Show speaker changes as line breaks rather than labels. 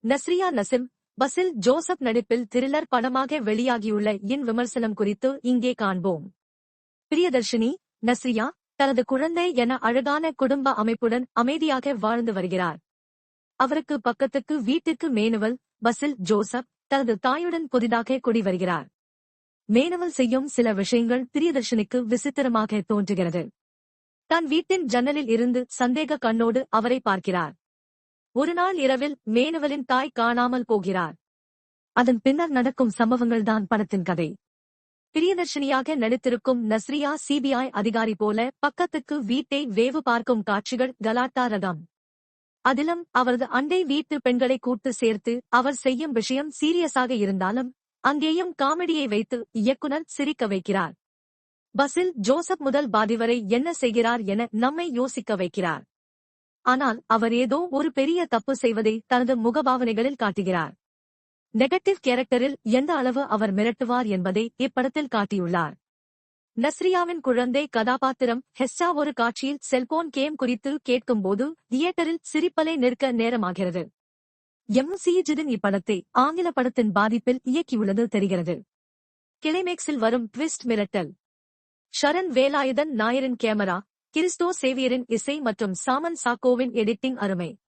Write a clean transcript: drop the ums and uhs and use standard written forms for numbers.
Nazriya Nassim, Basil Joseph நடிப்பில் thriller படமாக வெளியாகியுள்ள இன் விமர்சனம் குறித்து இங்கே காண்போம். பிரியதர்ஷினி, நஸ்ரியா தனது குழந்தை என அழகான குடும்ப அமைப்புடன் அமைதியாக வாழ்ந்து வருகிறார். அவருக்கு பக்கத்துக்கு வீட்டிற்கு மேனுவல், பசில் ஜோசப் தனது தாயுடன் புதிதாக குடி வருகிறார். மேனுவல் செய்யும் சில விஷயங்கள் பிரியதர்ஷினிக்கு விசித்திரமாக தோன்றுகிறது. தன் வீட்டின் ஜன்னலில் இருந்து சந்தேக கண்ணோடு அவரை பார்க்கிறார். ஒருநாள் இரவில் மேனுவலின் தாய் காணாமல் போகிறார். அதன் பின்னர் நடக்கும் சம்பவங்கள்தான் படத்தின் கதை. பிரியதர்ஷினியாக நடித்திருக்கும் நஸ்ரியா சிபிஐ அதிகாரி போல பக்கத்துக்கு வீட்டை வேவு பார்க்கும் காட்சிகள் கலாட்டா ரகம். அதிலும் அவரது அண்டை வீட்டு பெண்களை கூட்டு சேர்த்து அவர் செய்யும் விஷயம் சீரியஸாக இருந்தாலும் அங்கேயும் காமெடியை வைத்து இயக்குனர் சிரிக்க வைக்கிறார். பசில் ஜோசப் முதல் பாதி வரை என்ன செய்கிறார் என நம்மை யோசிக்க வைக்கிறார். ஆனால் அவர் ஏதோ ஒரு பெரிய தப்பு செய்வதை தனது முகபாவனைகளில் காட்டுகிறார். நெகட்டிவ் கேரக்டரில் எந்த அளவு அவர் மிரட்டுவார் என்பதை இப்படத்தில் காட்டியுள்ளார். நஸ்ரியாவின் குழந்தை கதாபாத்திரம் ஹெஸ்டா ஒரு காட்சியில் செல்போன் கேம் குறித்து கேட்கும்போது தியேட்டரில் சிரிப்பலை நிற்க நேரமாகிறது. எம்.சி.ஜிதின் இப்படத்தை ஆங்கில படத்தின் பாதிப்பில் இயக்கியுள்ளது தெரிகிறது. கிளைமேக்ஸில் வரும் ட்விஸ்ட் மிரட்டல். ஷரன் வேலாயுதன் நாயரின் கேமரா, கிறிஸ்டோ சேவியரின் இசை மற்றும் சாமன் சாக்கோவின் எடிட்டிங் அருமை.